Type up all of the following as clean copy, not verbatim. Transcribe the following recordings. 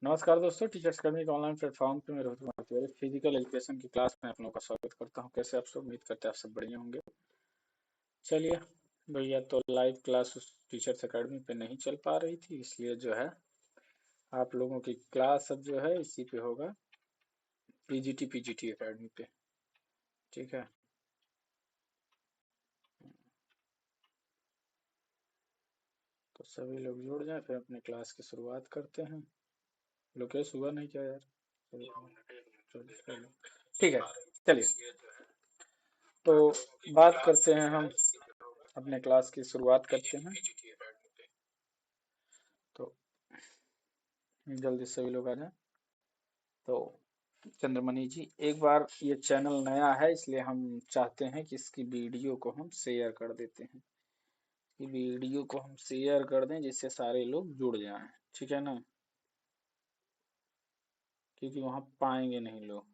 नमस्कार दोस्तों, teachers academy के ऑनलाइन प्लेटफॉर्म पे मैं रोहित कुमार तिवारी फिजिकल एजुकेशन की क्लास में आप लोगों का स्वागत करता हूं। कैसे आप सब? उम्मीद करते हैं आप सब बढ़िया होंगे। चलिए भैया, तो लाइव क्लास उस टीचर्स अकेडमी पे नहीं चल पा रही थी, इसलिए जो है आप लोगों की क्लास अब जो है इसी पे होगा, पीजीटी अकेडमी पे। ठीक है, तो सभी लोग जुड़ जाएं, फिर अपने क्लास की शुरुआत करते हैं। लोकेश हुआ नहीं क्या यार? चलो, ठीक है, चलिए तो बात करते हैं, हम अपने क्लास की शुरुआत करते हैं। तो जल्दी सभी लोग आ जाएं। तो चंद्रमणि जी, एक बार ये चैनल नया है इसलिए हम चाहते हैं कि इसकी वीडियो को हम शेयर कर देते हैं, कि वीडियो को हम शेयर कर दें जिससे सारे लोग जुड़ जाएं। ठीक है ना, क्योंकि वहां पाएंगे नहीं लोग।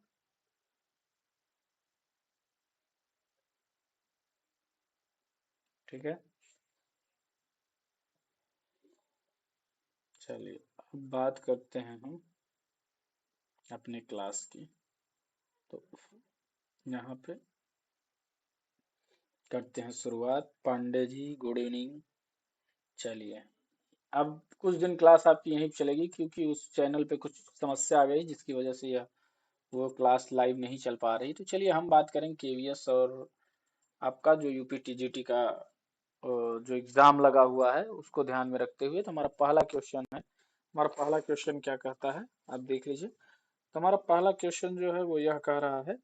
ठीक है, चलिए अब बात करते हैं हम अपने क्लास की। तो यहाँ पे करते हैं शुरुआत। Pandey ji, good evening. चलिए, अब कुछ दिन क्लास आपकी यहीं पे चलेगी, क्योंकि उस चैनल पे कुछ समस्या आ गई जिसकी वजह से यह वो क्लास लाइव नहीं चल पा रही। तो चलिए हम बात करें केवीएस और आपका जो यूपी टीजीटी का जो एग्जाम लगा हुआ है उसको ध्यान में रखते हुए। तो हमारा पहला क्वेश्चन है, हमारा पहला क्वेश्चन क्या कहता है आप देख लीजिए। तो हमारा पहला क्वेश्चन जो है वो यह कह रहा है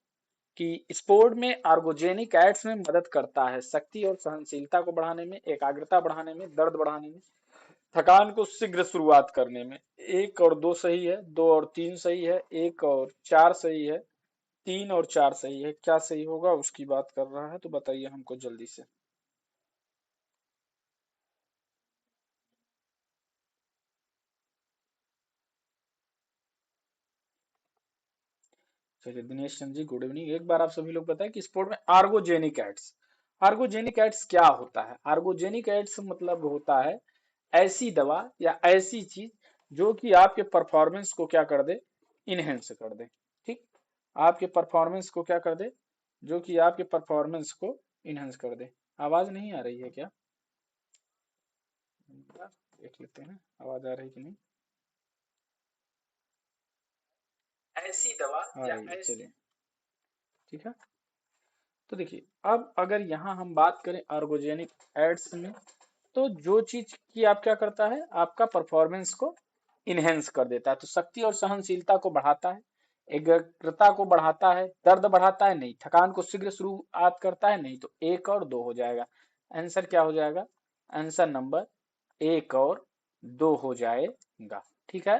कि स्पोर्ट में आर्गोजेनिक एड्स में मदद करता है शक्ति और सहनशीलता को बढ़ाने में, एकाग्रता बढ़ाने में, दर्द बढ़ाने में, थकान को शीघ्र शुरुआत करने में। एक और दो सही है, दो और तीन सही है, एक और चार सही है, तीन और चार सही है। क्या सही होगा उसकी बात कर रहा है, तो बताइए हमको जल्दी से। चलिए दिनेश चंद्र जी, गुड इवनिंग। एक बार आप सभी लोग बताएं कि स्पोर्ट में आर्गोजेनिक एड्स, आर्गोजेनिक एड्स क्या होता है? आर्गोजेनिक एड्स मतलब होता है ऐसी दवा या ऐसी चीज जो कि आपके परफॉर्मेंस को क्या कर दे, इनहेंस कर दे। ठीक, आपके परफॉर्मेंस को क्या कर दे, जो कि आपके परफॉर्मेंस को इनहेंस कर दे। आवाज नहीं आ रही है क्या? देख लेते हैं आवाज आ रही कि नहीं। ऐसी दवा आ रही है, चलिए ठीक है। तो देखिए, अब अगर यहाँ हम बात करें आर्गोजेनिक एड्स में, तो जो चीज की आप क्या करता है, आपका परफॉर्मेंस को इनहेंस कर देता है। तो शक्ति और सहनशीलता को बढ़ाता है, एकाग्रता को बढ़ाता है, दर्द बढ़ाता है नहीं, थकान को शीघ्र शुरुआत करता है नहीं। तो एक और दो हो जाएगा, आंसर क्या हो जाएगा? आंसर नंबर एक और दो हो जाएगा। ठीक है,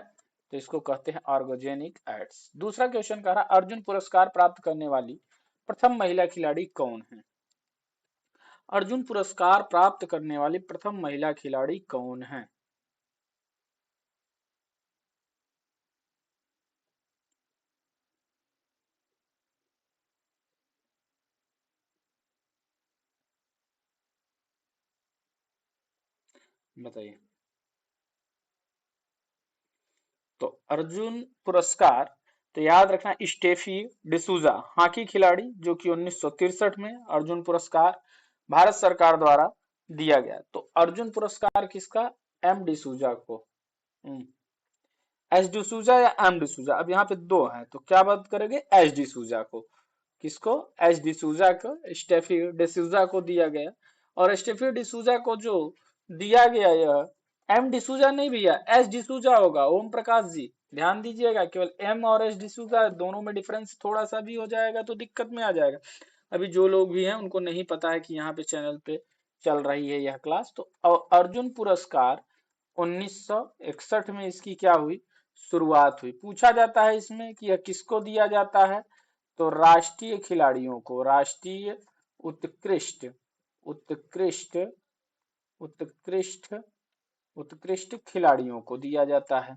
तो इसको कहते हैं ऑर्गोजेनिक एड्स। दूसरा क्वेश्चन कह रहा, अर्जुन पुरस्कार प्राप्त करने वाली प्रथम महिला खिलाड़ी कौन है? अर्जुन पुरस्कार प्राप्त करने वाली प्रथम महिला खिलाड़ी कौन है? बताइए। तो अर्जुन पुरस्कार, तो याद रखना, स्टेफी डिसूजा हॉकी खिलाड़ी जो कि 1963 में अर्जुन पुरस्कार भारत सरकार द्वारा दिया गया। तो अर्जुन पुरस्कार किसका? एम डिसूजा को। एच डिसूजा या एम डिसूजा, अब यहाँ पे दो हैं तो क्या बात करेंगे? एच डिसूजा को। किसको? एच डिसूजा को, स्टेफी डिसूजा को दिया गया। और स्टेफी डिसूजा को जो दिया गया, यह एम डिसूजा नहीं भैया, एच डिसूजा होगा। ओम प्रकाश जी ध्यान दीजिएगा, केवल एम और एच डिसूजा दोनों में डिफरेंस थोड़ा सा भी हो जाएगा तो दिक्कत में आ जाएगा। अभी जो लोग भी हैं उनको नहीं पता है कि यहाँ पे चैनल पे चल रही है यह क्लास। तो अर्जुन पुरस्कार 1961 में इसकी क्या हुई, शुरुआत हुई। पूछा जाता है इसमें कि यह किसको दिया जाता है, तो राष्ट्रीय खिलाड़ियों को, राष्ट्रीय उत्कृष्ट उत्कृष्ट उत्कृष्ट उत्कृष्ट खिलाड़ियों को दिया जाता है।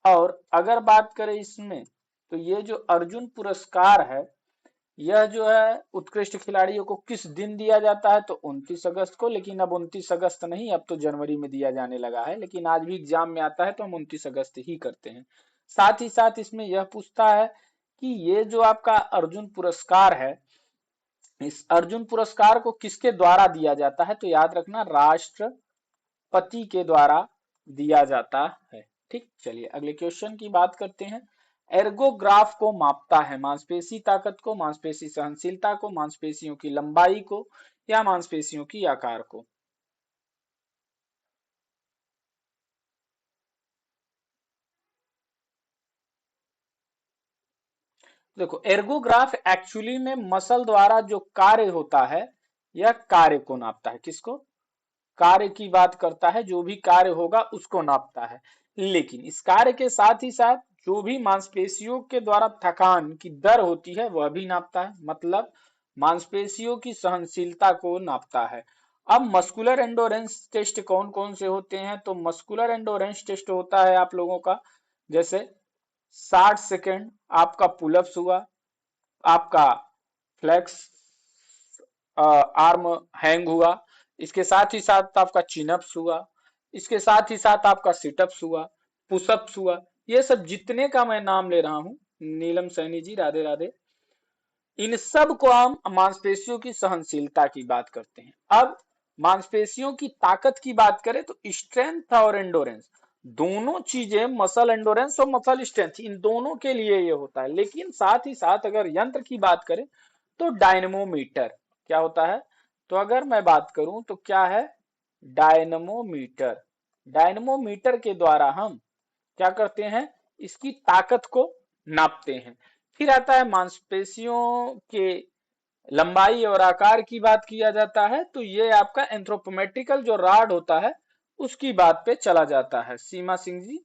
और अगर बात करें इसमें, तो ये जो अर्जुन पुरस्कार है यह जो है उत्कृष्ट खिलाड़ियों को किस दिन दिया जाता है, तो 29 अगस्त को। लेकिन अब 29 अगस्त नहीं, अब तो जनवरी में दिया जाने लगा है, लेकिन आज भी एग्जाम में आता है तो हम 29 अगस्त ही करते हैं। साथ ही साथ इसमें यह पूछता है कि ये जो आपका अर्जुन पुरस्कार है, इस अर्जुन पुरस्कार को किसके द्वारा दिया जाता है, तो याद रखना राष्ट्रपति के द्वारा दिया जाता है। ठीक, चलिए अगले क्वेश्चन की बात करते हैं। एर्गोग्राफ को मापता है मांसपेशी ताकत को, मांसपेशी सहनशीलता को, मांसपेशियों की लंबाई को, या मांसपेशियों की आकार को। देखो, एर्गोग्राफ एक्चुअली में मसल द्वारा जो कार्य होता है, यह कार्य को नापता है। किसको? कार्य की बात करता है, जो भी कार्य होगा उसको नापता है। लेकिन इस कार्य के साथ ही साथ जो भी मांसपेशियों के द्वारा थकान की दर होती है वह भी नापता है, मतलब मांसपेशियों की सहनशीलता को नापता है। अब मस्कुलर एंडोरेंस टेस्ट कौन कौन से होते हैं, तो मस्कुलर एंडोरेंस टेस्ट होता है आप लोगों का, जैसे 60 सेकेंड आपका पुलअप्स हुआ, आपका फ्लेक्स आर्म हैंग हुआ, इसके साथ ही साथ आपका चिनअप्स हुआ, इसके साथ ही साथ आपका सिटअप्स हुआ, पुशअप्स हुआ। ये सब जितने का मैं नाम ले रहा हूं, नीलम सैनी जी राधे राधे, इन सब को हम मांसपेशियों की सहनशीलता की बात करते हैं। अब मांसपेशियों की ताकत की बात करें तो स्ट्रेंथ और एंडोरेंस दोनों चीजें, मसल एंडोरेंस और मसल स्ट्रेंथ, इन दोनों के लिए ये होता है। लेकिन साथ ही साथ अगर यंत्र की बात करें तो डायनमोमीटर क्या होता है, तो अगर मैं बात करूं तो क्या है, डायनमोमीटर। डायनमोमीटर के द्वारा हम क्या करते हैं, इसकी ताकत को नापते हैं। फिर आता है मांसपेशियों के लंबाई और आकार की बात किया जाता है, तो ये आपका एंथ्रोपोमेट्रिकल जो रॉड होता है उसकी बात पे चला जाता है। सीमा सिंह जी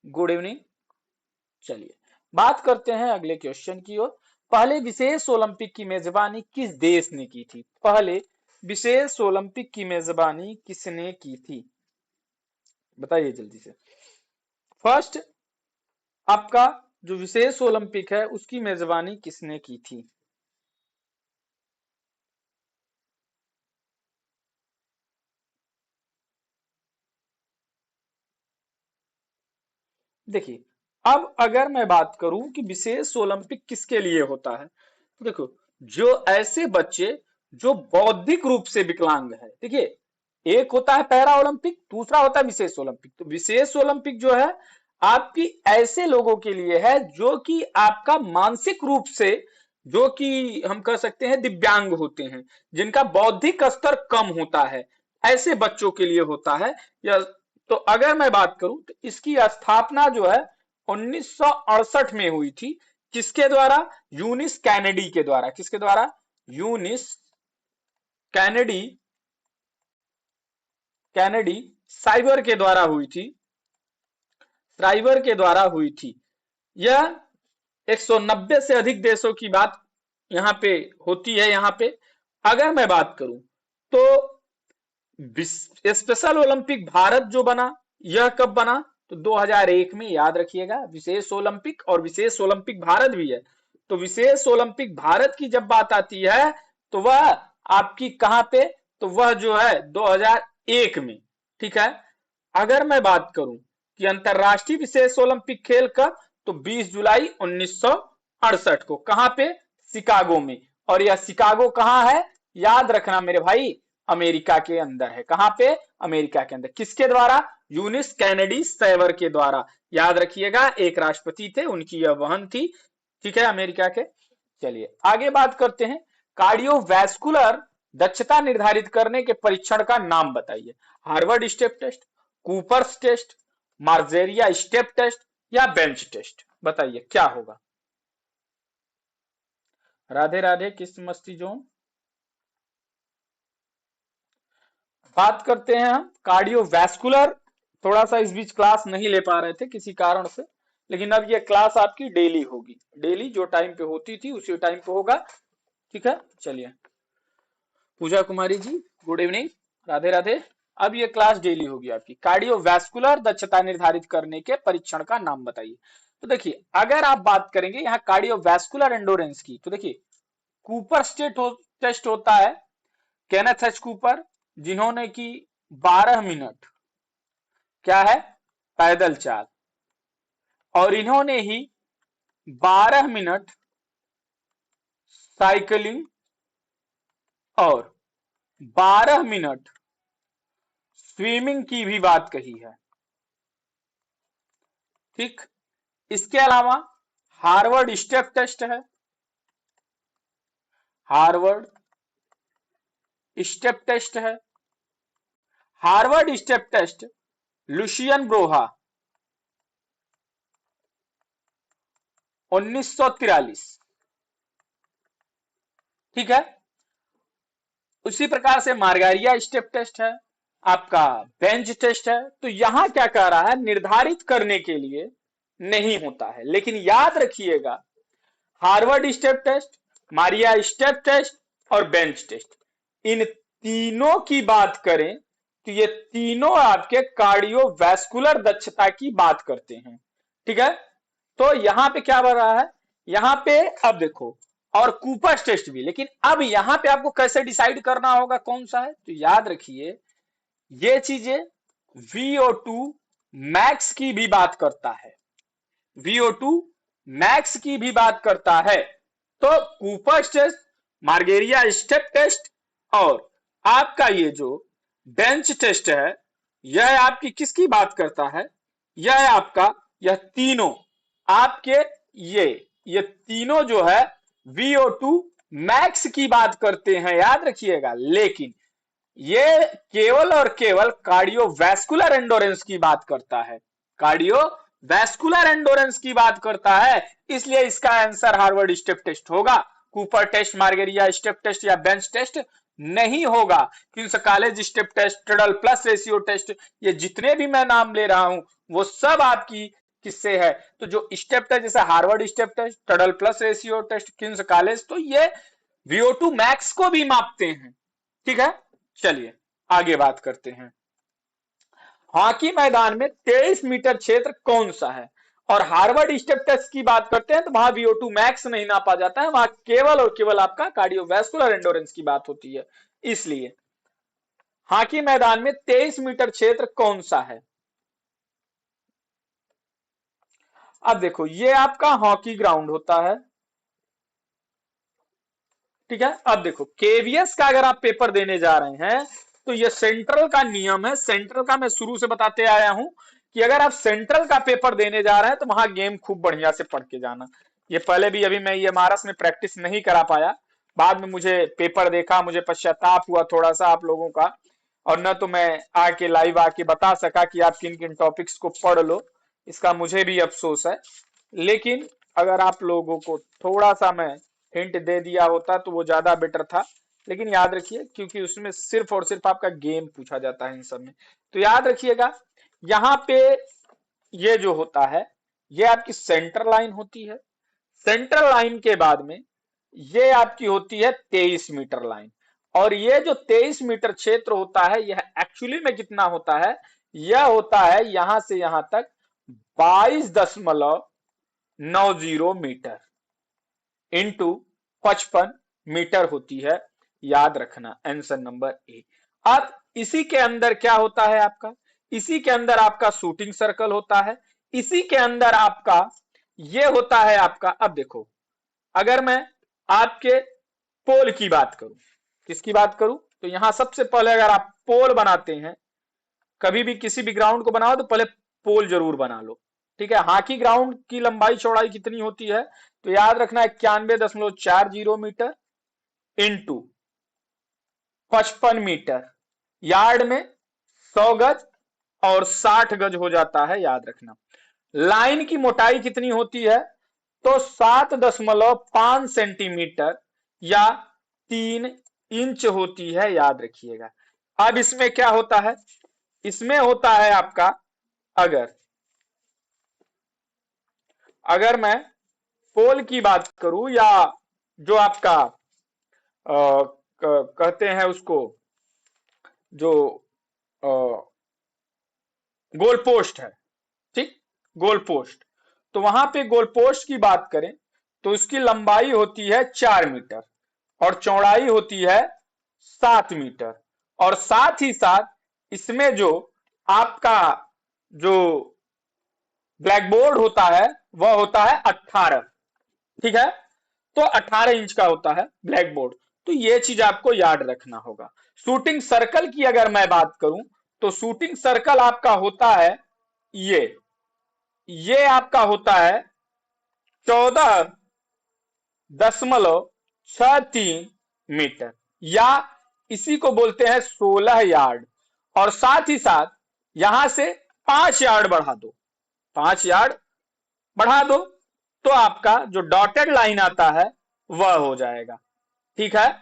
गुड इवनिंग। चलिए बात करते हैं अगले क्वेश्चन की ओर। पहले विशेष ओलंपिक की मेजबानी किस देश ने की थी? पहले विशेष ओलंपिक की मेजबानी किसने की थी, बताइए जल्दी से। फर्स्ट आपका जो विशेष ओलंपिक है उसकी मेजबानी किसने की थी? देखिए, अब अगर मैं बात करूं कि विशेष ओलंपिक किसके लिए होता है, तो देखो, जो ऐसे बच्चे जो बौद्धिक रूप से विकलांग है, देखिए एक होता है पैरा ओलंपिक, दूसरा होता है विशेष ओलंपिक। तो विशेष ओलंपिक जो है आपकी ऐसे लोगों के लिए है जो कि आपका मानसिक रूप से, जो कि हम कह सकते हैं दिव्यांग होते हैं, जिनका बौद्धिक स्तर कम होता है, ऐसे बच्चों के लिए होता है। या तो अगर मैं बात करूं तो इसकी स्थापना जो है 1968 में हुई थी। किसके द्वारा? यूनिस कैनेडी के द्वारा। किसके द्वारा? यूनिस कैनेडी, कैनेडी साइबर के द्वारा हुई थी, साइबर के द्वारा हुई थी। यह 190 से अधिक देशों की बात यहाँ पे होती है। यहाँ पे अगर मैं बात करूं तो स्पेशल ओलंपिक भारत जो बना, यह कब बना, तो 2001 में। याद रखिएगा, विशेष ओलंपिक और विशेष ओलंपिक भारत भी है। तो विशेष ओलंपिक भारत की जब बात आती है तो वह आपकी कहां पे, तो वह जो है 2001 में। ठीक है। अगर मैं बात करूं कि अंतरराष्ट्रीय विशेष ओलंपिक खेल कब, तो 20 जुलाई 1968 को। कहां पे? शिकागो में। और यह शिकागो कहां है, याद रखना मेरे भाई, अमेरिका के अंदर है। कहां पे? अमेरिका के अंदर। किसके द्वारा? यूनिस कैनेडी सैवर के द्वारा। याद रखिएगा, एक राष्ट्रपति थे, उनकी यह बहन थी। ठीक है, अमेरिका के। चलिए आगे बात करते हैं। कार्डियोवैस्कुलर दक्षता निर्धारित करने के परीक्षण का नाम बताइए। Harvard step test, Cooper's test, Margaria step test, या बेंच टेस्ट, बताइए क्या होगा। राधे राधे किस मस्ती जोन। बात करते हैं हम कार्डियोवैस्कुलर। थोड़ा सा इस बीच क्लास नहीं ले पा रहे थे किसी कारण से, लेकिन अब ये क्लास आपकी डेली होगी। डेली जो टाइम पे होती थी उसी टाइम पे होगा। ठीक है, चलिए पूजा कुमारी जी गुड इवनिंग, राधे राधे। अब ये क्लास डेली होगी आपकी। कार्डियोवैस्कुलर दक्षता निर्धारित करने के परीक्षण का नाम बताइए। तो देखिए, अगर आप बात करेंगे यहाँ कार्डियोवैस्कुलर एंडोरेंस की, तो देखिए कूपर टेस्ट होता है, केनेथ एच कूपर, जिन्होंने की 12 मिनट क्या है पैदल चाल, और इन्होंने ही 12 मिनट साइकिलिंग और 12 मिनट स्विमिंग की भी बात कही है। ठीक, इसके अलावा हार्वर्ड स्टेप टेस्ट है, हार्वर्ड स्टेप टेस्ट है। Harvard step test Lucien Brouha 1943, ठीक है। उसी प्रकार से मार्गारिया स्टेप टेस्ट है, आपका बेंच टेस्ट है। तो यहां क्या कह रहा है, निर्धारित करने के लिए नहीं होता है, लेकिन याद रखिएगा Harvard step test, Maria step test और बेंच टेस्ट, इन तीनों की बात करें तो ये तीनों आपके कार्डियोवैस्कुलर दक्षता की बात करते हैं, ठीक है। तो यहां पे क्या बढ़ रहा है, यहां पे अब देखो, और कूपर्स टेस्ट भी, लेकिन अब यहां पे आपको कैसे डिसाइड करना होगा कौन सा है, तो याद रखिए ये चीजें VO2 मैक्स की भी बात करता है, VO2 मैक्स की भी बात करता है। तो coopers test, Margaria step test और आपका ये जो बेंच टेस्ट है, यह आपकी किसकी बात करता है, यह आपका यह तीनों आपके ये तीनों जो है VO2 मैक्स की बात करते हैं, याद रखिएगा। लेकिन ये केवल और केवल कार्डियोवैस्कुलर एंडोरेंस की बात करता है, कार्डियोवैस्कुलर एंडोरेंस की बात करता है, इसलिए इसका आंसर हार्वर्ड स्टेप टेस्ट होगा। Cooper test, Margaria step test या बेंच टेस्ट नहीं होगा। Queen's College step test, Tuttle pulse ratio test, ये जितने भी मैं नाम ले रहा हूं वो सब आपकी किससे है, तो जो स्टेप टेस्ट जैसे Harvard step test, Tuttle pulse ratio test, King's College, तो ये VO2 मैक्स को भी मापते हैं, ठीक है। चलिए आगे बात करते हैं। हॉकी मैदान में 23 मीटर क्षेत्र कौन सा है, और हार्वर्ड स्टेप टेस्ट की बात करते हैं तो वहां VO2 मैक्स नहीं नापा जाता है, वहां केवल और केवल आपका कार्डियोवैस्कुलर एंडोरेंस की बात होती है। इसलिए हॉकी मैदान में 23 मीटर क्षेत्र कौन सा है। अब देखो ये आपका हॉकी ग्राउंड होता है, ठीक है। अब देखो केवीएस का अगर आप पेपर देने जा रहे हैं तो ये सेंट्रल का नियम है, सेंट्रल का मैं शुरू से बताते आया हूं कि अगर आप सेंट्रल का पेपर देने जा रहे हैं तो वहां गेम खूब बढ़िया से पढ़ के जाना। ये पहले भी अभी मैं ये मारस में प्रैक्टिस नहीं करा पाया, बाद में मुझे पेपर देखा, मुझे पश्चाताप हुआ थोड़ा सा आप लोगों का, और न तो मैं आके लाइव आके बता सका कि आप किन किन टॉपिक्स को पढ़ लो, इसका मुझे भी अफसोस है। लेकिन अगर आप लोगों को थोड़ा सा मैं हिंट दे दिया होता तो वो ज्यादा बेटर था। लेकिन याद रखिए क्योंकि उसमें सिर्फ और सिर्फ आपका गेम पूछा जाता है इन सब में, तो याद रखिएगा यहाँ पे ये जो होता है ये आपकी सेंटर लाइन होती है, सेंट्रल लाइन के बाद में ये आपकी होती है 23 मीटर लाइन, और ये जो 23 मीटर क्षेत्र होता है यह एक्चुअली में कितना होता है, यह होता है यहां से यहां तक 22.90 मीटर इंटू 55 मीटर होती है, याद रखना आंसर नंबर ए। अब इसी के अंदर क्या होता है आपका, इसी के अंदर आपका शूटिंग सर्कल होता है, इसी के अंदर आपका ये होता है आपका, अब देखो अगर मैं आपके पोल की बात करूं, किसकी बात करूं, तो यहां सबसे पहले अगर आप पोल बनाते हैं, कभी भी किसी भी ग्राउंड को बनाओ तो पहले पोल जरूर बना लो, ठीक है। हॉकी ग्राउंड की लंबाई चौड़ाई कितनी होती है, तो याद रखना 91.40 मीटर इंटू 55 मीटर, यार्ड में 100 गज और 60 गज हो जाता है, याद रखना। लाइन की मोटाई कितनी होती है, तो 7.5 सेंटीमीटर या 3 इंच होती है, याद रखिएगा। अब इसमें क्या होता है, इसमें होता है आपका, अगर अगर मैं पोल की बात करूं या जो आपका कहते हैं उसको जो गोल पोस्ट है, ठीक, गोल पोस्ट, तो वहां पे गोल पोस्ट की बात करें तो उसकी लंबाई होती है 4 मीटर, और चौड़ाई होती है 7 मीटर, और साथ ही साथ इसमें जो आपका जो ब्लैक बोर्ड होता है वह होता है 18, ठीक है। तो 18 इंच का होता है ब्लैक बोर्ड। तो ये चीज आपको याद रखना होगा। शूटिंग सर्कल की अगर मैं बात करूं तो शूटिंग सर्कल आपका होता है ये आपका होता है 14.63 मीटर, या इसी को बोलते हैं 16 यार्ड। और साथ ही साथ यहां से 5 यार्ड बढ़ा दो, 5 यार्ड बढ़ा दो, तो आपका जो डॉटेड लाइन आता है वह हो जाएगा, ठीक है।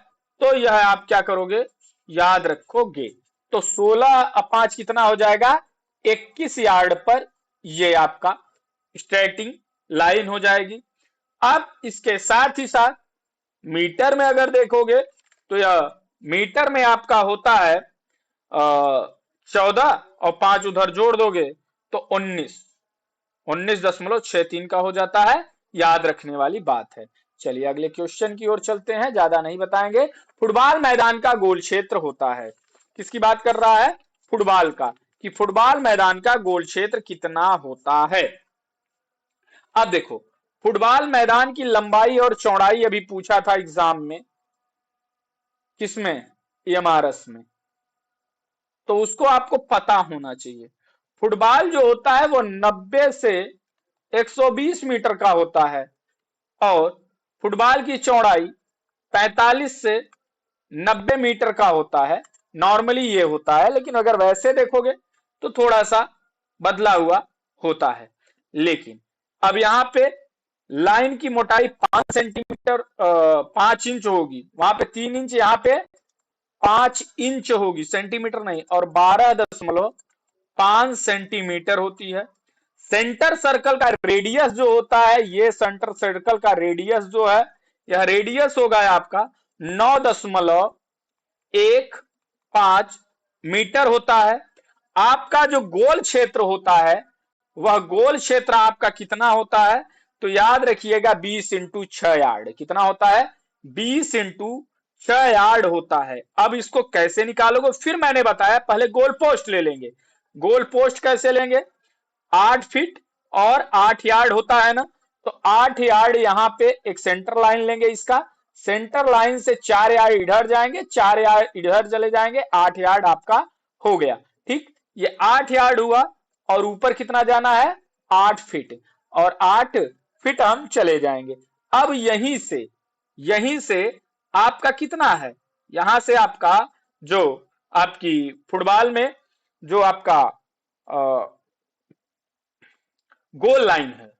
तो यह आप क्या करोगे, याद रखोगे। तो 16 और 5 कितना हो जाएगा, 21 यार्ड पर ये आपका स्ट्रेटिंग लाइन हो जाएगी। अब इसके साथ ही साथ मीटर में अगर देखोगे तो यह मीटर में आपका होता है 14, और 5 उधर जोड़ दोगे तो 19.63 का हो जाता है। याद रखने वाली बात है। चलिए अगले क्वेश्चन की ओर चलते हैं, ज्यादा नहीं बताएंगे। फुटबॉल मैदान का गोल क्षेत्र होता है, किसकी बात कर रहा है, फुटबॉल का, कि फुटबॉल मैदान का गोल क्षेत्र कितना होता है। अब देखो, फुटबॉल मैदान की लंबाई और चौड़ाई अभी पूछा था एग्जाम में, किसमें, एमआरएस में, तो उसको आपको पता होना चाहिए। फुटबॉल जो होता है वो 90 से 120 मीटर का होता है, और फुटबॉल की चौड़ाई 45 से 90 मीटर का होता है। नॉर्मली ये होता है, लेकिन अगर वैसे देखोगे तो थोड़ा सा बदला हुआ होता है। लेकिन अब यहां पे लाइन की मोटाई 5 सेंटीमीटर 5 इंच होगी, वहां पे 3 इंच, यहाँ पे 5 इंच होगी, सेंटीमीटर नहीं, और 12.5 सेंटीमीटर होती है। सेंटर सर्कल का रेडियस जो होता है, ये सेंटर सर्कल का रेडियस जो है, यह रेडियस होगा आपका 9.15 मीटर होता है। आपका जो गोल क्षेत्र होता है वह गोल क्षेत्र आपका कितना होता है, तो याद रखिएगा 20 × 6 यार्ड। कितना होता है, 20 × 6 यार्ड होता है। अब इसको कैसे निकालोगे, फिर मैंने बताया, पहले गोल पोस्ट ले लेंगे। गोल पोस्ट कैसे लेंगे, 8 फीट और 8 यार्ड होता है ना, तो 8 यार्ड यहाँ पे एक सेंटर लाइन लेंगे, इसका सेंटर लाइन से 4 यार्ड इधर जाएंगे, 4 यार्ड इधर चले जाएंगे, 8 यार्ड आपका हो गया, ठीक। ये 8 यार्ड हुआ, और ऊपर कितना जाना है, 8 फीट, और 8 फीट हम चले जाएंगे। अब यहीं से आपका कितना है, यहां से आपका जो आपकी फुटबॉल में जो आपका गोल लाइन है,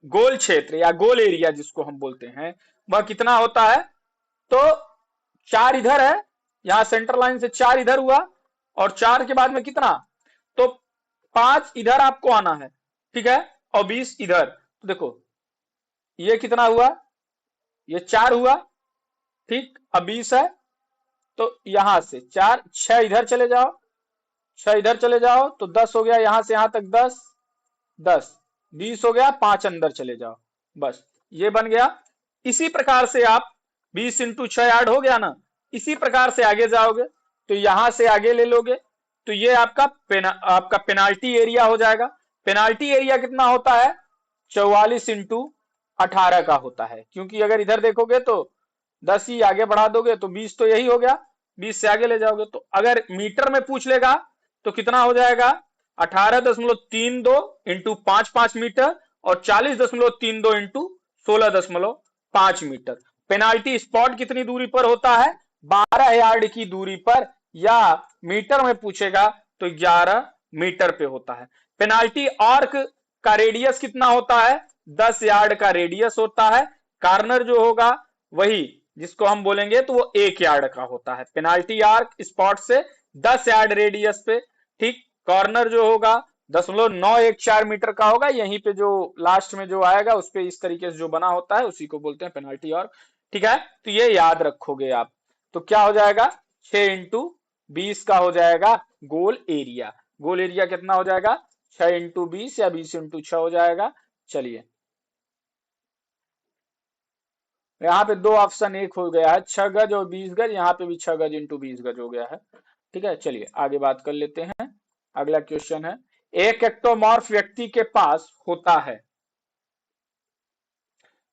गोल क्षेत्र या गोल एरिया जिसको हम बोलते हैं, वह कितना होता है, तो 4 इधर है, यहां सेंटर लाइन से 4 इधर हुआ, और 4 के बाद में कितना, तो 5 इधर आपको आना है, ठीक है, और 20 इधर। तो देखो ये कितना हुआ, ये 4 हुआ, ठीक, अब 20 है, तो यहां से 4, 6 इधर चले जाओ, 6 इधर चले जाओ, तो 10 हो गया, यहां से यहां तक 10, 10, 20 हो गया, 5 अंदर चले जाओ, बस ये बन गया। इसी प्रकार से आप 20 × 6 यार्ड हो गया ना, इसी प्रकार से आगे जाओगे तो यहां से आगे ले लोगे, तो ये आपका पेनाल्टी एरिया हो जाएगा। पेनाल्टी एरिया कितना होता है, 44 × 18 का होता है, क्योंकि अगर इधर देखोगे तो 10 ही आगे बढ़ा दोगे तो 20 तो यही हो गया, 20 से आगे ले जाओगे। तो अगर मीटर में पूछ लेगा तो कितना हो जाएगा, 18.32 इंटू 5 मीटर, और 40.32 इंटू 16.5 मीटर। पेनाल्टी स्पॉट कितनी दूरी पर होता है, 12 यार्ड की दूरी पर, या मीटर में पूछेगा तो 11 मीटर पे होता है। पेनाल्टी आर्क का रेडियस कितना होता है, 10 यार्ड का रेडियस होता है। कार्नर जो होगा वही जिसको हम बोलेंगे तो वो 1 यार्ड का होता है। पेनाल्टी आर्क स्पॉट से 10 यार्ड रेडियस पे, ठीक। कॉर्नर जो होगा 0.914 मीटर का होगा, यहीं पे जो लास्ट में जो आएगा उस पे इस तरीके से जो बना होता है उसी को बोलते हैं पेनाल्टी आर्क, ठीक है। तो ये याद रखोगे आप। तो क्या हो जाएगा, 6 × 20 का हो जाएगा गोल एरिया। गोल एरिया कितना हो जाएगा, 6 × 20 या 20 × 6 हो जाएगा। चलिए यहाँ पे दो ऑप्शन एक हो गया है, 6 गज और 20 गज, यहाँ पे भी 6 गज इंटू 20 गज हो गया है। ठीक है, चलिए आगे बात कर लेते हैं। अगला क्वेश्चन है, एक एक्टोमॉर्फ व्यक्ति के पास होता है।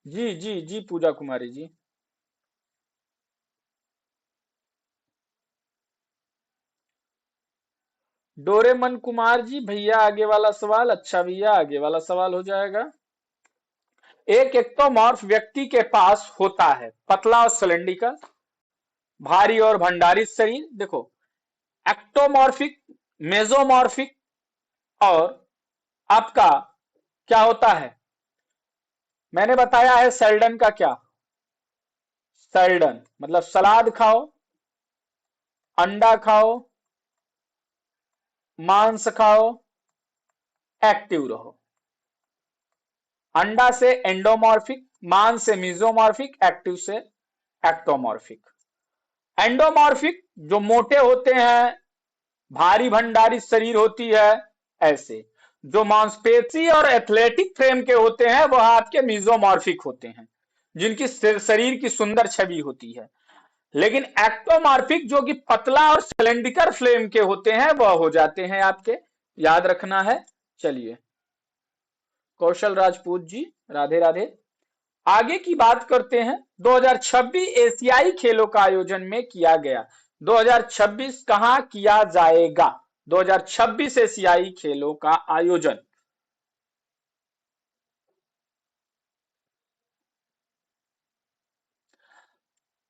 जी जी जी पूजा कुमारी जी। डोरेमन कुमार जी, भैया आगे वाला सवाल, अच्छा भैया आगे वाला सवाल हो जाएगा। एक एक्टोमॉर्फ व्यक्ति के पास होता है पतला और सिलेंड्रिकल, भारी और भंडारित शरीर। देखो, एक्टोमॉर्फिक, मेसोमॉर्फिक और आपका क्या होता है, मैंने बताया है सेल्डन का क्या, सेल्डन मतलब सलाद खाओ, अंडा खाओ, मांस खाओ, एक्टिव रहो। अंडा से एंडोमॉर्फिक, मांस से मीजोमॉर्फिक, एक्टिव से एक्टोमॉर्फिक। एंडोमॉर्फिक जो मोटे होते हैं, भारी भंडारी शरीर होती है, ऐसे। जो मांसपेशी और एथलेटिक फ्रेम के होते हैं वह आपके मीजोमॉर्फिक होते हैं, जिनकी शरीर की सुंदर छवि होती है। लेकिन एक्टोमॉर्फिक जो कि पतला और सिलेंड्रिकल फ्रेम के होते हैं वह हो जाते हैं आपके, याद रखना है। चलिए, कौशल राजपूत जी, राधे राधे। आगे की बात करते हैं। 2026 एशियाई खेलों का आयोजन में किया गया। 2026 कहां किया जाएगा? 2026 एशियाई खेलों का आयोजन।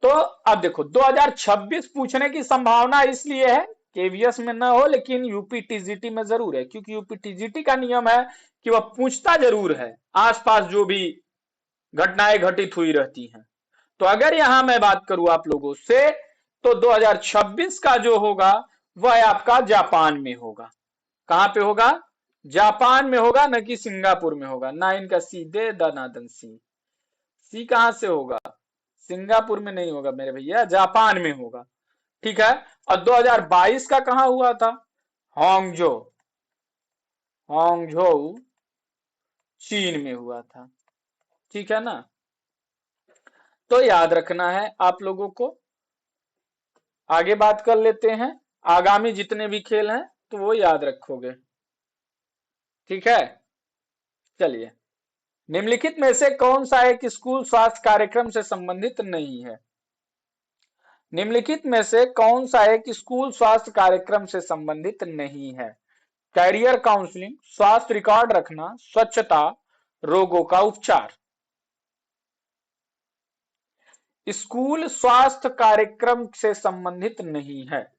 तो अब देखो, 2026 पूछने की संभावना इसलिए है, केवीएस में ना हो लेकिन यूपी टीजीटी में जरूर है, क्योंकि यूपी टीजीटी का नियम है कि वह पूछता जरूर है आसपास जो भी घटनाएं घटित हुई रहती हैं। तो अगर यहां मैं बात करूं आप लोगों से, तो 2026 का जो होगा वह आपका जापान में होगा। कहां पे होगा? जापान में होगा, न कि सिंगापुर में होगा। ना इनका सीधे दनादन सी, सी कहां से होगा? सिंगापुर में नहीं होगा मेरे भैया, जापान में होगा। ठीक है। और 2022 का कहां हुआ था? हांगझो, हांगझो चीन में हुआ था। ठीक है ना? तो याद रखना है आप लोगों को। आगे बात कर लेते हैं। आगामी जितने भी खेल हैं तो वो याद रखोगे। ठीक है, चलिए। निम्नलिखित में से कौन सा एक स्कूल स्वास्थ्य कार्यक्रम से संबंधित नहीं है? निम्नलिखित में से कौन सा एक स्कूल स्वास्थ्य कार्यक्रम से संबंधित नहीं है? कैरियर काउंसलिंग, स्वास्थ्य रिकॉर्ड रखना, स्वच्छता, रोगों का उपचार। स्कूल स्वास्थ्य कार्यक्रम से संबंधित नहीं है।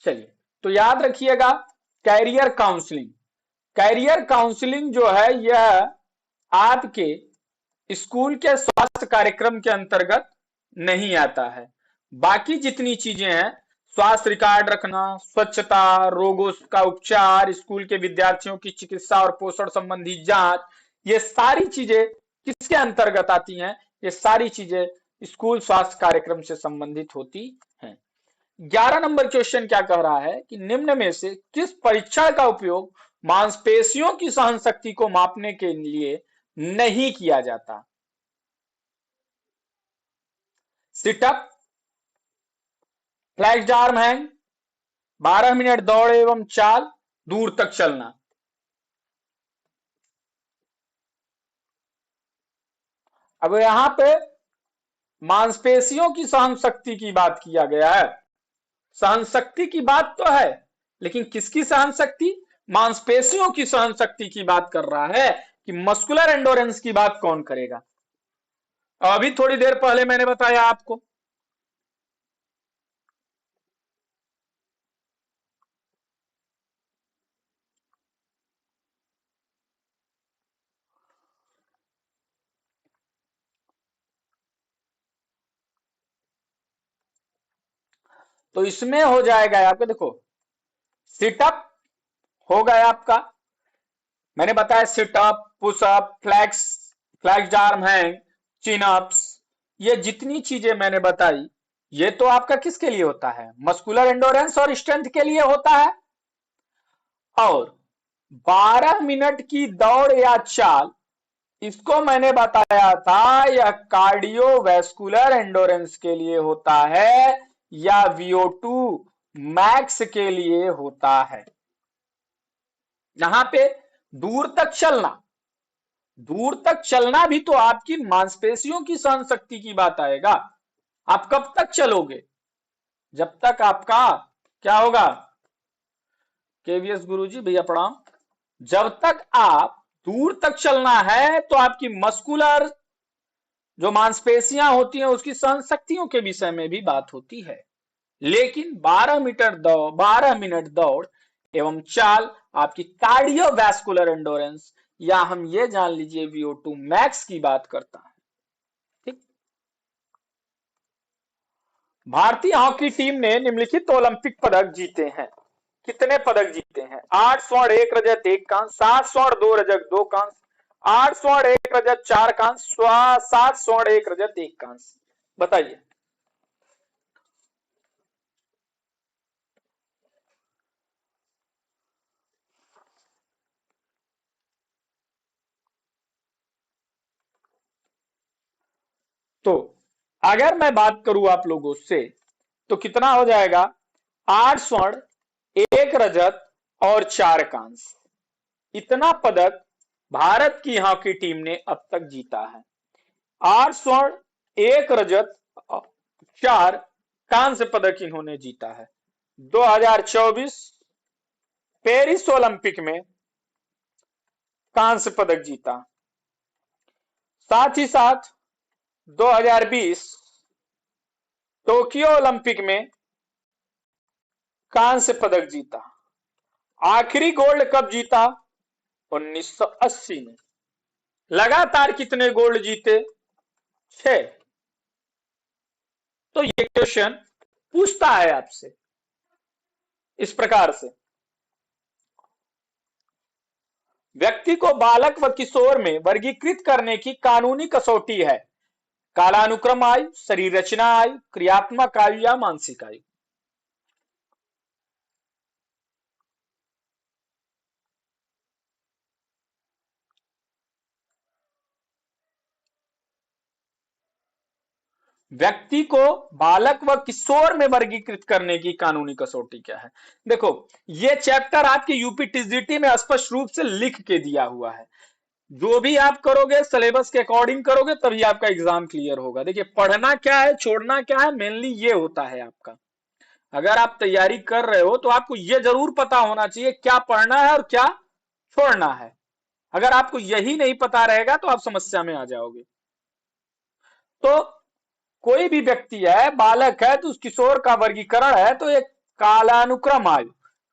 चलिए, तो याद रखिएगा, कैरियर काउंसलिंग, कैरियर काउंसलिंग जो है यह आपके स्कूल के स्वास्थ्य कार्यक्रम के अंतर्गत नहीं आता है। बाकी जितनी चीजें हैं, स्वास्थ्य रिकॉर्ड रखना, स्वच्छता, रोगों का उपचार, स्कूल के विद्यार्थियों की चिकित्सा और पोषण संबंधी जांच, ये सारी चीजें किसके अंतर्गत आती हैं? ये सारी चीजें स्कूल स्वास्थ्य कार्यक्रम से संबंधित होती हैं। 11 नंबर क्वेश्चन क्या कह रहा है कि निम्न में से किस परीक्षण का उपयोग मांसपेशियों की सहन शक्ति को मापने के लिए नहीं किया जाता? Sit up, flexed arm hang, 12 minute दौड़ एवं चाल, दूर तक चलना। अब यहां पे मांसपेशियों की सहन शक्ति की बात किया गया है। सहन शक्ति की बात तो है, लेकिन किसकी सहन शक्ति? मांसपेशियों की सहन शक्ति की बात कर रहा है कि मस्कुलर एंडोरेंस की बात कौन करेगा? अभी थोड़ी देर पहले मैंने बताया आपको। तो इसमें हो जाएगा आपका, देखो, सिटअप हो गया आपका, मैंने बताया situp, pushup, flex, flexed arm hang, chin ups, ये जितनी चीजें मैंने बताई, ये तो आपका किसके लिए होता है? मस्कुलर एंडोरेंस और स्ट्रेंथ के लिए होता है। और 12 मिनट की दौड़ या चाल, इसको मैंने बताया था, यह कार्डियोवैस्कुलर एंडोरेंस के लिए होता है या VO2 मैक्स के लिए होता है। यहां पे दूर तक चलना, दूर तक चलना भी तो आपकी मांसपेशियों की सहन शक्ति की बात आएगा। आप कब तक चलोगे? जब तक आपका क्या होगा? केवीएस गुरुजी भैया प्रणाम। जब तक आप दूर तक चलना है तो आपकी मस्कुलर जो मांसपेशियां होती हैं उसकी सहन शक्तियों के विषय में भी बात होती है। लेकिन 12 मिनट दौड़ एवं चाल आपकी कार्डियोवैस्कुलर एंडोरेंस या हम ये जान लीजिए VO2 मैक्स की बात करता है। ठीक। भारतीय हॉकी टीम ने निम्नलिखित ओलंपिक पदक जीते हैं। कितने पदक जीते हैं? 8 स्वर्ण 1 रजत 1 कांस्य, 7 स्वर्ण 2 रजत 2 कांस्य, 8 स्वर्ण 1 रजत 4 कांस्य, 7 स्वर्ण 1 रजत 1 कांस्य। बताइए। तो अगर मैं बात करूं आप लोगों से तो कितना हो जाएगा? 8 स्वर्ण 1 रजत और 4 कांस्य। इतना पदक भारत की हॉकी टीम ने अब तक जीता है। 8 स्वर्ण 1 रजत 4 कांस्य पदक इन्होंने जीता है। 2024 पेरिस ओलंपिक में कांस्य पदक जीता। साथ ही साथ 2020 टोक्यो ओलंपिक में कांस्य पदक जीता। आखिरी गोल्ड कब जीता? 1980 में। लगातार कितने गोल्ड जीते? 6। तो ये क्वेश्चन पूछता है आपसे इस प्रकार से, व्यक्ति को बालक व किशोर में वर्गीकृत करने की कानूनी कसौटी है? कालानुक्रम आयु, शरीर रचना आयु, क्रियात्मक आयु या मानसिक आयु? व्यक्ति को बालक व किशोर में वर्गीकृत करने की कानूनी कसौटी क्या है? देखो, ये चैप्टर आपके यूपी टीजीटी में स्पष्ट रूप से लिख के दिया हुआ है। जो भी आप करोगे सिलेबस के अकॉर्डिंग करोगे तभी आपका एग्जाम क्लियर होगा। देखिए, पढ़ना क्या है छोड़ना क्या है, मेनली ये होता है आपका। अगर आप तैयारी कर रहे हो तो आपको ये जरूर पता होना चाहिए क्या पढ़ना है और क्या छोड़ना है। अगर आपको यही नहीं पता रहेगा तो आप समस्या में आ जाओगे। तो कोई भी व्यक्ति है, बालक है, तो उस किशोर का वर्गीकरण है तो एक कालानुक्रम आयु।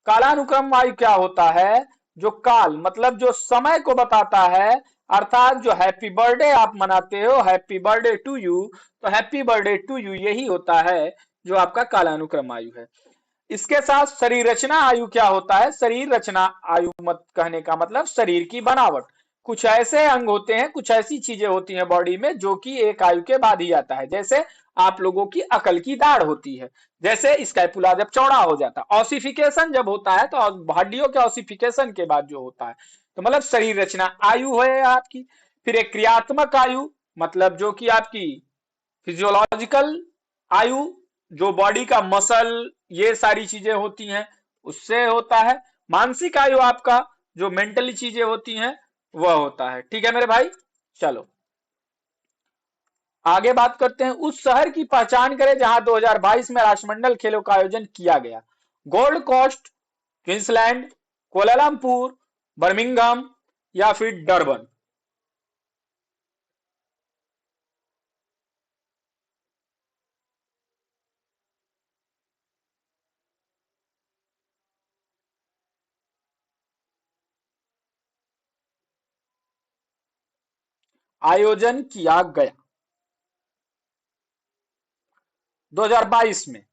कालानुक्रम आयु क्या होता है? जो काल मतलब जो समय को बताता है, अर्थात जो हैप्पी बर्थडे आप मनाते हो, हैप्पी बर्थडे टू यू, तो हैप्पी बर्थडे टू यू यही होता है जो आपका कालानुक्रम आयु है। इसके साथ शरीर रचना आयु क्या होता है? शरीर रचना आयु मत कहने का मतलब शरीर की बनावट। कुछ ऐसे अंग होते हैं, कुछ ऐसी चीजें होती हैं बॉडी में जो कि एक आयु के बाद ही आता है। जैसे आप लोगों की अकल की दाढ़ होती है, जैसे स्कैपुला जब चौड़ा हो जाता है, ऑसिफिकेशन जब होता है तो हड्डियों के ऑसिफिकेशन के बाद जो होता है, तो मतलब शरीर रचना आयु है आपकी। फिर एक क्रियात्मक आयु, मतलब जो कि आपकी फिजियोलॉजिकल आयु, जो बॉडी का मसल ये सारी चीजें होती हैं उससे होता है। मानसिक आयु आपका जो मेंटली चीजें होती हैं वह होता है। ठीक है मेरे भाई, चलो आगे बात करते हैं। उस शहर की पहचान करें जहां 2022 में राष्ट्रमंडल खेलों का आयोजन किया गया। Gold Coast, Queensland, Kuala Lumpur, Birmingham या फिर डरबन? आयोजन किया गया 2022 में।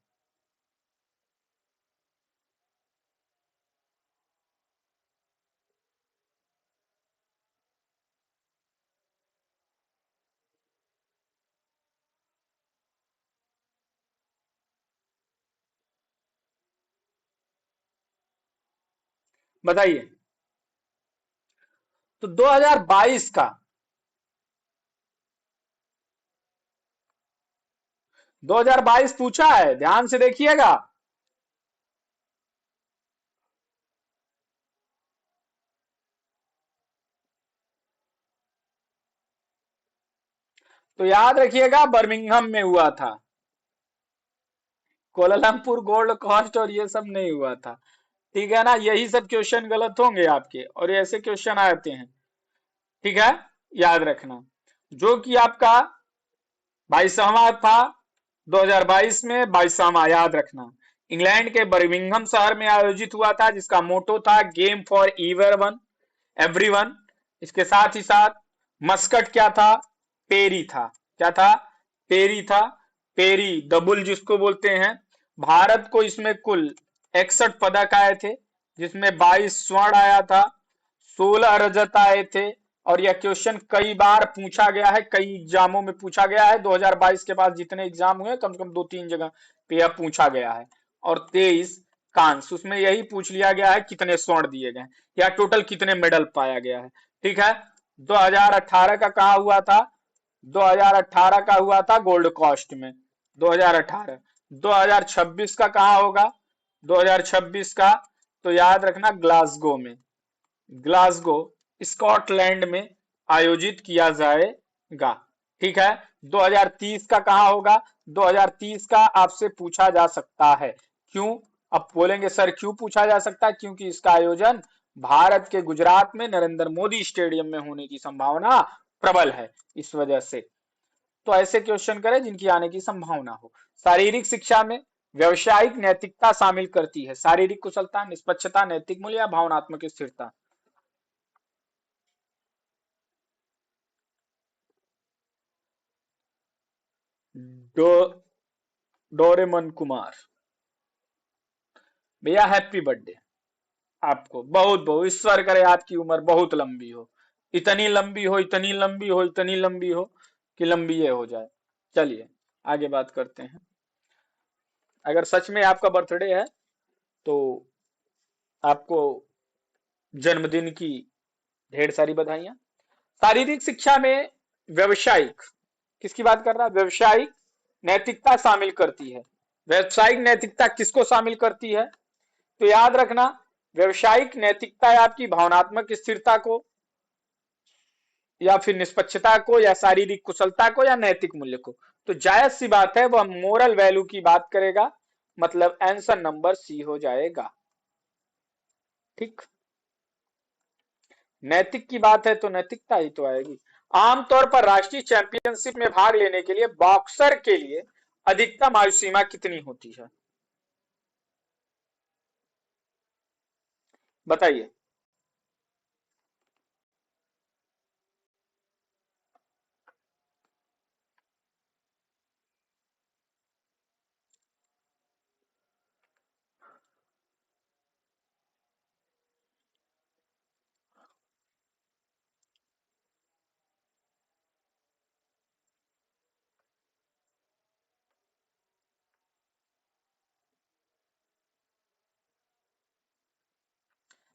बताइए। तो 2022 का 2022 पूछा है, ध्यान से देखिएगा। तो याद रखिएगा बर्मिंघम में हुआ था। कोलालमपुर गोल्ड कॉस्ट और ये सब नहीं हुआ था। ठीक है ना, यही सब क्वेश्चन गलत होंगे आपके, और ऐसे क्वेश्चन आते हैं। ठीक है, याद रखना। जो कि आपका 22वां था 2022 में, 22वां याद रखना। इंग्लैंड के बर्मिंघम शहर में आयोजित हुआ था, जिसका मोटो था गेम फॉर एवरीवन। इसके साथ ही साथ मस्कट क्या था? पेरी था। क्या था? पेरी था। पेरी द बुल जिसको बोलते हैं। भारत को इसमें कुल 61 पदक आए थे, जिसमें 22 स्वर्ण आया था, 16 रजत आए थे। और यह क्वेश्चन कई बार पूछा गया है, कई एग्जामों में पूछा गया है। 2022 के बाद जितने एग्जाम हुए कम से कम 2-3 जगह पे यह पूछा गया है। और 23 कांस, उसमें यही पूछ लिया गया है कितने स्वर्ण दिए गए या टोटल कितने मेडल पाया गया है। ठीक है। 2018 का कहा हुआ था? 2018 का हुआ था गोल्ड कॉस्ट में। 2018। 2026 का कहाँ होगा? 2026 का तो याद रखना ग्लासगो में। ग्लासगो स्कॉटलैंड में आयोजित किया जाएगा। ठीक है। 2030 का कहाँ होगा? 2030 का आपसे पूछा जा सकता है। क्यों? अब बोलेंगे सर क्यों पूछा जा सकता है? क्योंकि इसका आयोजन भारत के गुजरात में नरेंद्र मोदी स्टेडियम में होने की संभावना प्रबल है, इस वजह से। तो ऐसे क्वेश्चन करें जिनकी आने की संभावना हो। शारीरिक शिक्षा में व्यवसायिक नैतिकता शामिल करती है। शारीरिक कुशलता, निष्पक्षता, नैतिक मूल्य या भावनात्मक स्थिरता। डो डोरेमन कुमार भैया, हैप्पी बर्थडे आपको। बहुत बहुत ईश्वर करे आपकी उम्र बहुत लंबी हो, इतनी लंबी हो, इतनी लंबी हो, इतनी लंबी हो कि लंबी ये हो जाए। चलिए आगे बात करते हैं। अगर सच में आपका बर्थडे है तो आपको जन्मदिन की ढेर सारी बधाइयां। शारीरिक शिक्षा में व्यवसायिक, किसकी बात कर रहा है? व्यवसायिक नैतिकता शामिल करती है। व्यवसायिक नैतिकता किसको शामिल करती है? तो याद रखना, व्यवसायिक नैतिकता है आपकी भावनात्मक स्थिरता को, या फिर निष्पक्षता को, या शारीरिक कुशलता को, या नैतिक मूल्य को। तो जायज सी बात है वह मोरल वैल्यू की बात करेगा, मतलब आंसर नंबर सी हो जाएगा। ठीक। नैतिक की बात है तो नैतिकता ही तो आएगी। आमतौर पर राष्ट्रीय चैंपियनशिप में भाग लेने के लिए बॉक्सर के लिए अधिकतम आयु सीमा कितनी होती है? बताइए।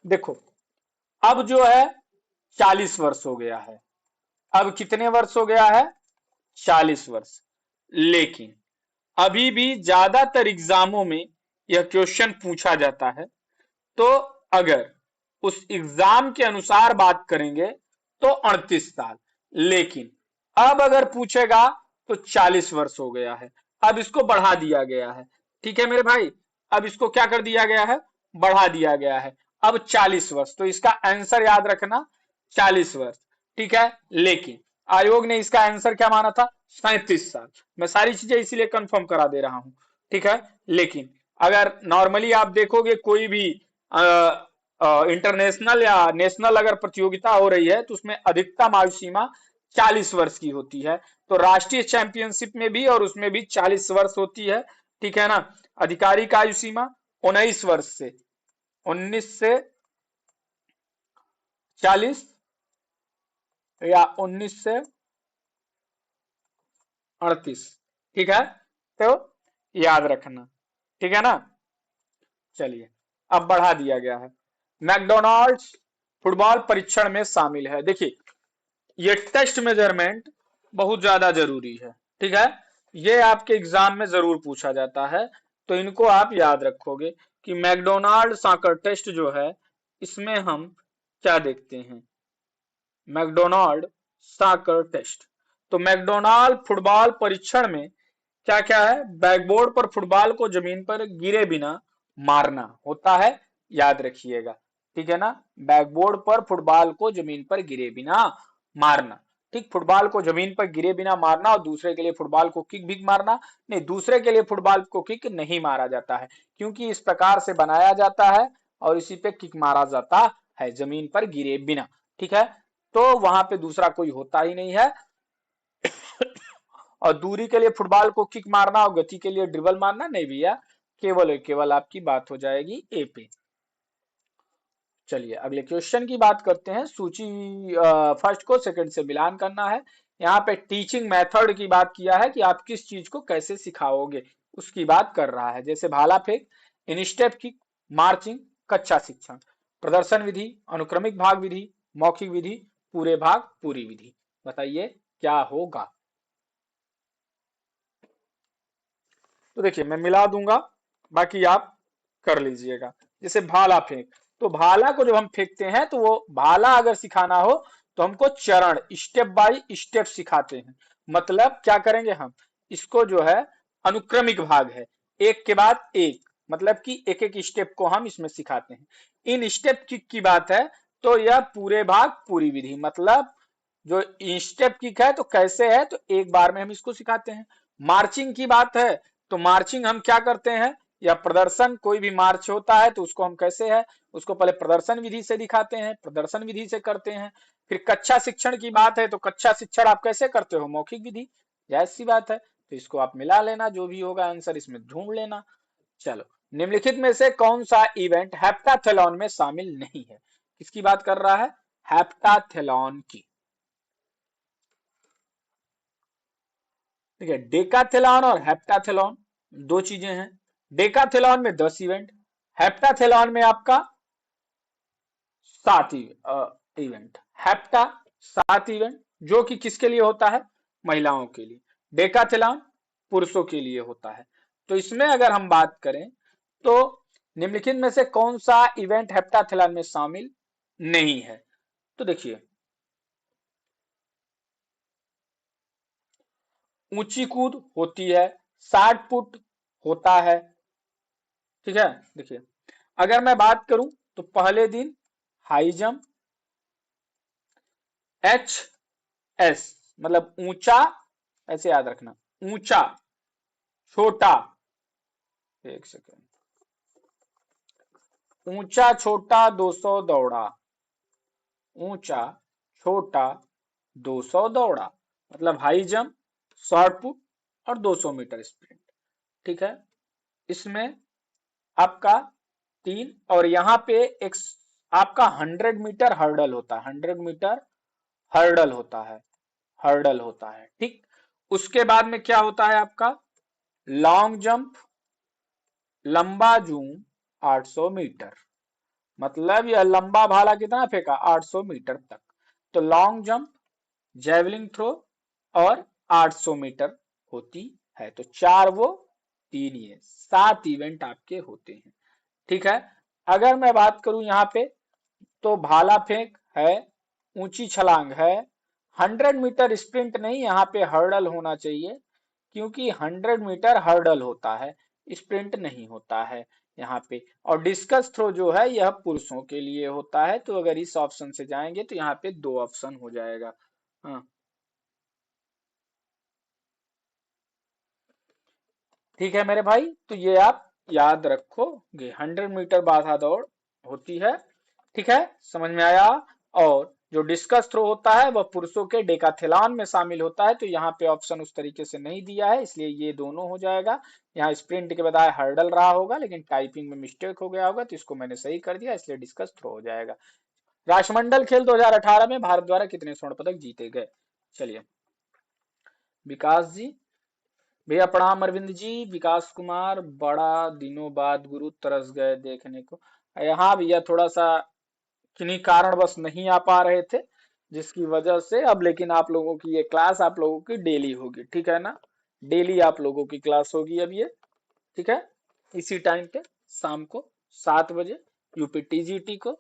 देखो, अब जो है 40 वर्ष हो गया है। अब कितने वर्ष हो गया है? 40 वर्ष। लेकिन अभी भी ज्यादातर एग्जामों में यह क्वेश्चन पूछा जाता है। तो अगर उस एग्जाम के अनुसार बात करेंगे तो 38 साल। लेकिन अब अगर पूछेगा तो 40 वर्ष हो गया है। अब इसको बढ़ा दिया गया है। ठीक है मेरे भाई, अब इसको क्या कर दिया गया है? बढ़ा दिया गया है। अब 40 वर्ष, तो इसका आंसर याद रखना 40 वर्ष। ठीक है। लेकिन आयोग ने इसका आंसर क्या माना था? 37 साल। मैं सारी चीजें इसीलिए कंफर्म करा दे रहा हूं। ठीक है। लेकिन अगर नॉर्मली आप देखोगे कोई भी इंटरनेशनल या नेशनल अगर प्रतियोगिता हो रही है तो उसमें अधिकतम आयु सीमा 40 वर्ष की होती है। तो राष्ट्रीय चैंपियनशिप में भी और उसमें भी 40 वर्ष होती है। ठीक है ना। आधिकारिक आयु सीमा 19 वर्ष से, 19 से 40 या 19 से 38। ठीक है। तो याद रखना। ठीक है ना। चलिए अब बढ़ा दिया गया है। मैकडोनाल्ड्स फुटबॉल परीक्षण में शामिल है। देखिए, ये टेस्ट मेजरमेंट बहुत ज्यादा जरूरी है, ठीक है। ये आपके एग्जाम में जरूर पूछा जाता है, तो इनको आप याद रखोगे कि मैकडोनाल्ड साकर टेस्ट जो है, इसमें हम क्या देखते हैं, मैकडोनाल्ड साकर टेस्ट। तो मैकडोनाल्ड फुटबॉल परीक्षण में क्या क्या है, बैकबोर्ड पर फुटबॉल को जमीन पर गिरे बिना मारना होता है, याद रखिएगा, ठीक है ना। बैकबोर्ड पर फुटबॉल को जमीन पर गिरे बिना मारना, ठीक, फुटबॉल को जमीन पर गिरे बिना मारना। और दूसरे के लिए फुटबॉल को किक भी मारना नहीं, दूसरे के लिए फुटबॉल को किक नहीं मारा जाता है, क्योंकि इस प्रकार से बनाया जाता है और इसी पे किक मारा जाता है, जमीन पर गिरे बिना, ठीक है। तो वहां पे दूसरा कोई होता ही नहीं है। और दूरी के लिए फुटबॉल को किक मारना और गति के लिए ड्रिबल मारना नहीं भैया, केवल आपकी बात हो जाएगी ए पे। चलिए अगले क्वेश्चन की बात करते हैं। सूची फर्स्ट को सेकंड से मिलान करना है। यहाँ पे टीचिंग मेथड की बात किया है कि आप किस चीज को कैसे सिखाओगे, उसकी बात कर रहा है। जैसे भाला फेंक, इनस्टेप किक, मार्चिंग, कच्चा शिक्षण, प्रदर्शन विधि, अनुक्रमिक भाग विधि, मौखिक विधि, पूरे भाग पूरी विधि। बताइए क्या होगा। तो देखिए मैं मिला दूंगा, बाकी आप कर लीजिएगा। जैसे भाला फेंक, तो भाला को जब हम फेंकते हैं तो वो भाला अगर सिखाना हो तो हमको चरण स्टेप बाय स्टेप सिखाते हैं। मतलब क्या करेंगे हम, इसको जो है अनुक्रमिक भाग है, एक के बाद एक, मतलब कि एक एक स्टेप को हम इसमें सिखाते हैं। इन स्टेप की बात है तो यह पूरे भाग पूरी विधि, मतलब जो स्टेप किक है तो कैसे है, तो एक बार में हम इसको सिखाते हैं। मार्चिंग की बात है तो मार्चिंग हम क्या करते हैं, या प्रदर्शन, कोई भी मार्च होता है तो उसको हम कैसे है, उसको पहले प्रदर्शन विधि से दिखाते हैं, प्रदर्शन विधि से करते हैं। फिर कक्षा शिक्षण की बात है तो कक्षा शिक्षण आप कैसे करते हो, मौखिक विधि, जाहिर सी बात है। तो इसको आप मिला लेना, जो भी होगा आंसर इसमें ढूंढ लेना। चलो, निम्नलिखित में से कौन सा इवेंट हेप्टाथेलॉन में शामिल नहीं है। किसकी बात कर रहा है, हेप्टाथेलॉन की। ठीक है, डेकाथेलॉन और हेप्टाथेलॉन दो चीजें हैं। डेकाथेलॉन में 10 इवेंट, हेप्टाथेलॉन में आपका 7 इवेंट। हेप्टा 7 इवेंट, जो कि किसके लिए होता है, महिलाओं के लिए। डेकाथेलॉन पुरुषों के लिए होता है। तो इसमें अगर हम बात करें तो निम्नलिखित में से कौन सा इवेंट हेप्टाथेलॉन में शामिल नहीं है। तो देखिए, ऊंची कूद होती है, 60 फुट होता है, ठीक है। देखिए, अगर मैं बात करूं तो पहले दिन हाई जंप, एच एस मतलब ऊंचा, ऐसे याद रखना, ऊंचा, छोटा, एक सेकेंड, ऊंचा छोटा 200 दौड़ा, ऊंचा छोटा 200 दौड़ा, मतलब हाई जंप, शॉर्ट पुट और 200 मीटर स्प्रिंट, ठीक है। इसमें आपका 3, और यहाँ पे एक आपका 100 मीटर हर्डल होता है, 100 मीटर हर्डल होता है, हर्डल होता है, ठीक। उसके बाद में क्या होता है आपका, लॉन्ग जंप, लंबा जूम 800 मीटर, मतलब यह लंबा भाला कितना फेंका, 800 मीटर तक। तो लॉन्ग जंप, जेवलिन थ्रो और 800 मीटर होती है। तो 4 वो, 3 ये, 7 इवेंट आपके होते हैं, ठीक है। अगर मैं बात करूं यहाँ पे तो भाला फेंक है, ऊंची छलांग है, 100 मीटर स्प्रिंट नहीं, यहाँ पे हर्डल होना चाहिए, क्योंकि 100 मीटर हर्डल होता है, स्प्रिंट नहीं होता है यहाँ पे। और डिस्कस थ्रो जो है यह पुरुषों के लिए होता है, तो अगर इस ऑप्शन से जाएंगे तो यहाँ पे 2 ऑप्शन हो जाएगा। हाँ, ठीक है मेरे भाई, तो ये आप याद रखोगे, 100 मीटर बाधा दौड़ होती है, ठीक है, समझ में आया। और जो डिस्कस थ्रो होता है वह पुरुषों के डेकाथेलॉन में शामिल होता है, तो यहाँ पे ऑप्शन उस तरीके से नहीं दिया है, इसलिए ये दोनों हो जाएगा। यहाँ स्प्रिंट के बजाय हर्डल रहा होगा, लेकिन टाइपिंग में मिस्टेक हो गया होगा, तो इसको मैंने सही कर दिया, इसलिए डिस्कस थ्रो हो जाएगा। राष्ट्रमंडल खेल 2018 में भारत द्वारा कितने स्वर्ण पदक जीते गए। चलिए, विकास जी, भैया प्रणाम। अरविंद जी, विकास कुमार, बड़ा दिनों बाद गुरु तरस गए देखने को। यहाँ भैया थोड़ा सा किन्हीं कारणवश नहीं आ पा रहे थे, जिसकी वजह से अब लेकिन आप लोगों की ये क्लास आप लोगों की डेली होगी, ठीक है ना। डेली आप लोगों की क्लास होगी अब ये, ठीक है। इसी टाइम पे शाम को 7 बजे यूपीटीजीटी को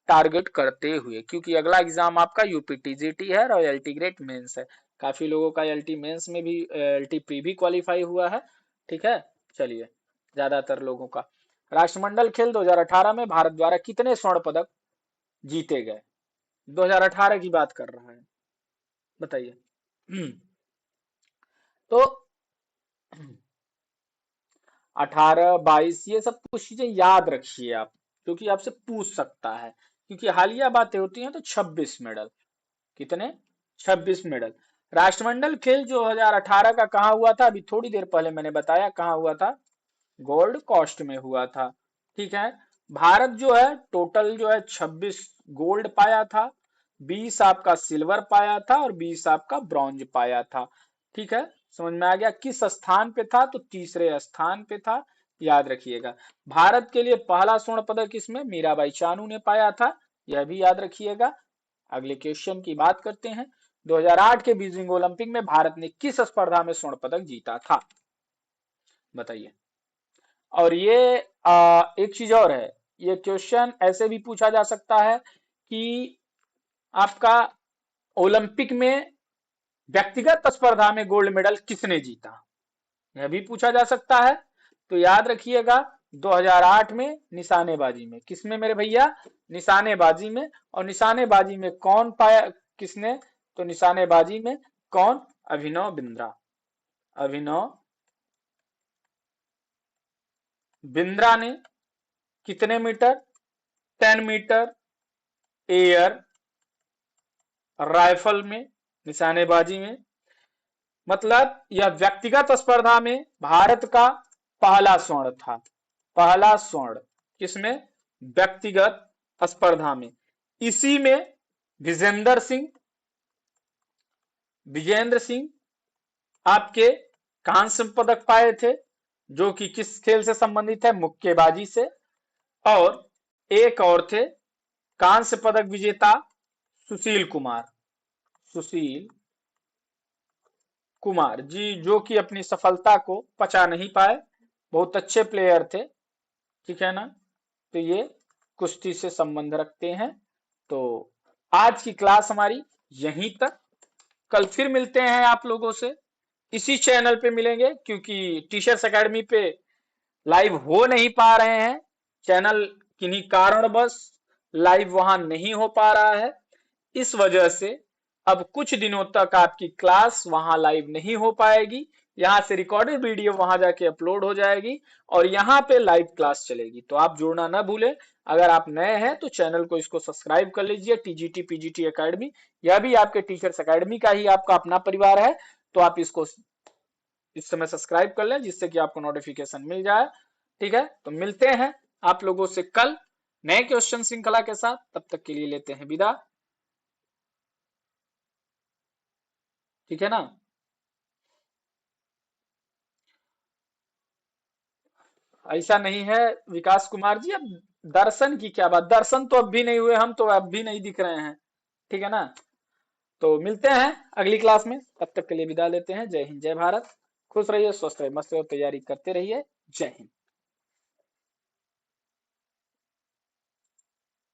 टारगेट करते हुए, क्योंकि अगला एग्जाम आपका यूपीटीजीटी है और एलटी ग्रेड मेंस है। काफी लोगों का एलटी मेंस में भी एलटी प्री भी क्वालिफाई हुआ है, ठीक है। चलिए, ज्यादातर लोगों का राष्ट्रमंडल खेल 2018 में भारत द्वारा कितने स्वर्ण पदक जीते गए? 2018 की बात कर रहा है, बताइए। तो 18, 22 ये सब कुछ चीजें याद रखिए आप, क्योंकि आपसे पूछ सकता है, क्योंकि हालिया बातें होती हैं तो 26 मेडल। कितने? 26 मेडल। राष्ट्रमंडल खेल जो 2018 का कहाँ हुआ था? अभी थोड़ी देर पहले मैंने बताया कहाँ हुआ था। गोल्ड कोस्ट में हुआ था, ठीक है। भारत जो है टोटल जो है 26 गोल्ड पाया था, 20 आपका सिल्वर पाया था और 20 आपका ब्रॉन्ज पाया था, ठीक है। समझ में आ गया? किस स्थान पे था? तो तीसरे स्थान पे था, याद रखिएगा। भारत के लिए पहला स्वर्ण पदक इसमें मीराबाई चानू ने पाया था, यह भी याद रखिएगा। अगले क्वेश्चन की बात करते हैं। 2008 के बीजिंग ओलंपिक में भारत ने किस स्पर्धा में स्वर्ण पदक जीता था? बताइए। और ये एक चीज और है, ये क्वेश्चन ऐसे भी पूछा जा सकता है कि आपका ओलंपिक में व्यक्तिगत स्पर्धा में गोल्ड मेडल किसने जीता, यह भी पूछा जा सकता है। तो याद रखिएगा 2008 में निशानेबाजी में, किसमें मेरे भैया? निशानेबाजी में। और निशानेबाजी में कौन पाया, किसने? तो निशानेबाजी में कौन? अभिनव बिंद्रा। अभिनव बिंद्रा ने कितने मीटर? 10 मीटर एयर राइफल में, निशानेबाजी में, मतलब यह व्यक्तिगत स्पर्धा में भारत का पहला स्वर्ण था। पहला स्वर्ण किसमें? व्यक्तिगत स्पर्धा में। इसी में विजेंद्र सिंह, विजेंद्र सिंह आपके कांस्य पदक पाए थे, जो कि किस खेल से संबंधित है? मुक्केबाजी से। और एक और थे कांस्य पदक विजेता सुशील कुमार, सुशील कुमार जी, जो कि अपनी सफलता को पचा नहीं पाए, बहुत अच्छे प्लेयर थे, ठीक है ना। तो ये कुश्ती से संबंध रखते हैं। तो आज की क्लास हमारी यहीं तक, कल फिर मिलते हैं आप लोगों से, इसी चैनल पे मिलेंगे, क्योंकि टीचर्स एकेडमी पे लाइव हो नहीं पा रहे हैं, चैनल किन्हीं कारणवश लाइव वहां नहीं हो पा रहा है, इस वजह से अब कुछ दिनों तक आपकी क्लास वहां लाइव नहीं हो पाएगी। यहां से रिकॉर्डेड वीडियो वहां जाके अपलोड हो जाएगी और यहाँ पे लाइव क्लास चलेगी, तो आप जुड़ना ना भूलें। अगर आप नए हैं तो चैनल को इसको सब्सक्राइब कर लीजिए, टीजीटी पीजीटी एकेडमी, यह भी आपके टीचर्स एकेडमी का ही आपका अपना परिवार है, तो आप इसको इस समय सब्सक्राइब कर लें, जिससे कि आपको नोटिफिकेशन मिल जाए, ठीक है। तो मिलते हैं आप लोगों से कल नए क्वेश्चन श्रृंखला के साथ, तब तक के लिए लेते हैं विदा, ठीक है ना। ऐसा नहीं है विकास कुमार जी, अब दर्शन की क्या बात, दर्शन तो अब भी नहीं हुए, हम तो अब भी नहीं दिख रहे हैं, ठीक है ना। तो मिलते हैं अगली क्लास में, तब तक के लिए विदा लेते हैं। जय हिंद, जय भारत, खुश रहिए, स्वस्थ रहिए, मस्त रहिए, तैयारी करते रहिए। जय हिंद।